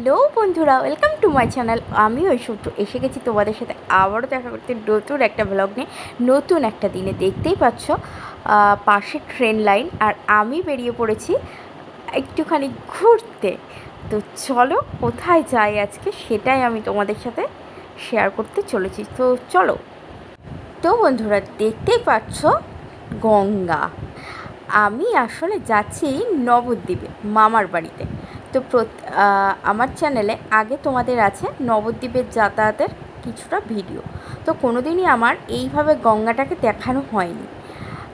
Hello বন্ধুরা, welcome to my channel. আমি ঐশ্বর্য এসে গেছি তোমাদের সাথে আবারও দেখা করতে নতুন একটা ব্লগ নিয়ে, নতুন একটা দিনে। দেখতেই পাচ্ছ পাশে ট্রেন লাইন, আর আমি বেরিয়ে পড়েছি একটুখানি ঘুরতে। তো চলো কোথায় যাই আজকে, সেটাই আমি তোমাদের সাথে শেয়ার করতে চলেছি। তো চলো। তো বন্ধুরা, দেখতেই পাচ্ছ গঙ্গা। আমি আসলে যাচ্ছি নবদ্বীপে, মামার বাড়িতে। তো আমার চ্যানেলে আগে তোমাদের আছে নবদ্বীপের যাতায়াতের কিছুটা ভিডিও। তো কোনো দিনই আমার এইভাবে গঙ্গাটাকে দেখানো হয়নি।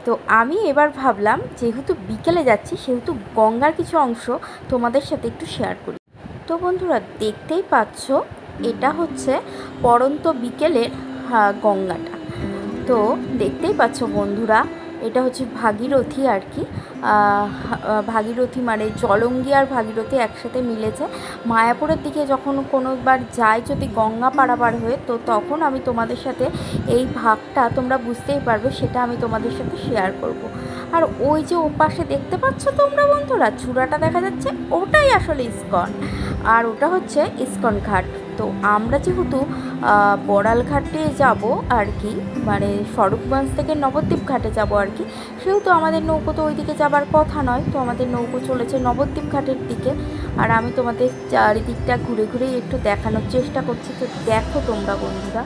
তো আমি এবার ভাবলাম, যেহেতু বিকেলে যাচ্ছি, সেহেতু গঙ্গার কিছু অংশ তোমাদের সাথে একটু শেয়ার করি। তো বন্ধুরা, দেখতেই পাচ্ছ এটা হচ্ছে পড়ন্ত বিকেলের গঙ্গাটা। তো দেখতেই পাচ্ছ বন্ধুরা, এটা হচ্ছে ভাগীরথী আর কি। ভাগীরথী মানে জলঙ্গি আর ভাগীরথী একসাথে মিলেছে। মায়াপুরের দিকে যখন কোনোবার যাই যদি গঙ্গা পারাপার হয়ে, তো তখন আমি তোমাদের সাথে এই ভাগটা তোমরা বুঝতেই পারবে, সেটা আমি তোমাদের সাথে শেয়ার করব। আর ওই যে ওপাশে দেখতে পাচ্ছ তোমরা বন্ধুরা, চূড়াটা দেখা যাচ্ছে, ওটাই আসলে ইস্কন। আর ওটা হচ্ছে ইস্কন ঘাট। তো আমরা যেহেতু বড়াল ঘাটে যাব আর কি, মানে স্বরূপগঞ্জ থেকে নবদ্বীপ ঘাটে যাব আর কি, সেহেতু আমাদের নৌকো তো ওইদিকে যাবার কথা নয়। তো আমাদের নৌকো চলেছে নবদ্বীপ ঘাটের দিকে। আর আমি তোমাদের চারিদিকটা ঘুরে ঘুরে একটু দেখানোর চেষ্টা করছি। তো দেখো তোমরা বন্ধুরা।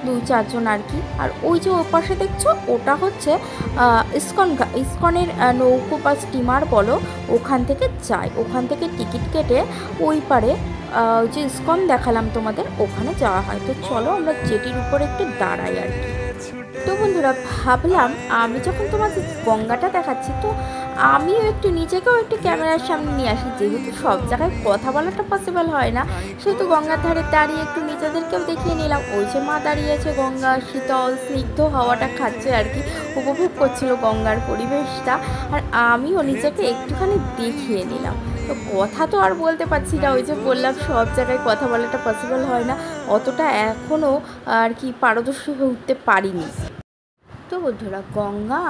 দুই চারজন আর কি। আর ওই যে ওর পাশে দেখছো, ওটা হচ্ছে ইস্কনের নৌকো বা স্টিমার বলো, ওখান থেকে যায়। ওখান থেকে টিকিট কেটে ওই পারে যে ইস্কন দেখালাম তোমাদের, ওখানে যাওয়া হয়। তো চলো আমরা জেটির উপরে একটু দাঁড়াই আর কি। তো বন্ধুরা, ভাবলাম আমি যখন তোমাদের গঙ্গাটা দেখাচ্ছি, তো আমিও একটু নিজেকেও একটু ক্যামেরার সামনে নিয়ে আসি। যেহেতু সব জায়গায় কথা বলাটা পসিবল হয় না, সেহেতু গঙ্গার ধারে দাঁড়িয়ে একটু নিজেদেরকেও দেখিয়ে নিলাম। ওই যে মা দাঁড়িয়েছে, গঙ্গা শীতল স্নিগ্ধ হাওয়াটা খাচ্ছে আর কি, উপভোগ করছিল গঙ্গার পরিবেশটা। আর আমিও নিজেকে একটুখানি দেখিয়ে নিলাম। তো কথা তো আর বলতে পারছি না, ওই যে বললাম সব জায়গায় কথা বলাটা পসিবল হয় না, অতটা এখনও আর কি পারদর্শী হয়ে উঠতে পারিনি। তো বন্ধুরা, গঙ্গা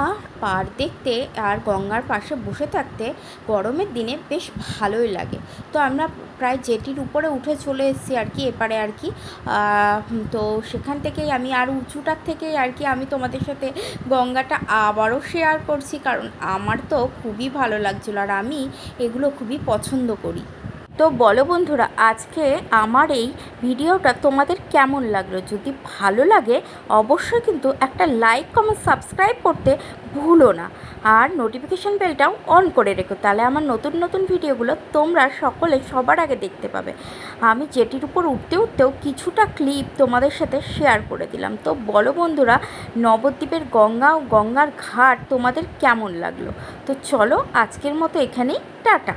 পার দেখতে আর গঙ্গার পাশে বসে থাকতে গরমের দিনে বেশ ভালোই লাগে। তো আমরা প্রায় জেটির উপরে উঠে চলে এসেছি আর কি, এপারে আর কি। তো সেখান থেকেই আমি আর উঁচুটার থেকেই আর কি আমি তোমাদের সাথে গঙ্গাটা আবারও শেয়ার করছি, কারণ আমার তো খুবই ভালো লাগছিলো, আর আমি এগুলো খুবই পছন্দ করি। তো বলো বন্ধুরা, আজকে আমার এই ভিডিওটা তোমাদের কেমন লাগলো? যদি ভালো লাগে অবশ্যই কিন্তু একটা লাইক কমেন্ট সাবস্ক্রাইব করতে ভুলো না, আর নোটিফিকেশান বেলটাও অন করে রেখো, তাহলে আমার নতুন নতুন ভিডিওগুলো তোমরা সকলে সবার আগে দেখতে পাবে। আমি জেটির উপর উঠতে উঠতেও কিছুটা ক্লিপ তোমাদের সাথে শেয়ার করে দিলাম। তো বলো বন্ধুরা, নবদ্বীপের গঙ্গা ও গঙ্গার ঘাট তোমাদের কেমন লাগলো? তো চলো আজকের মতো এখানেই টাটা।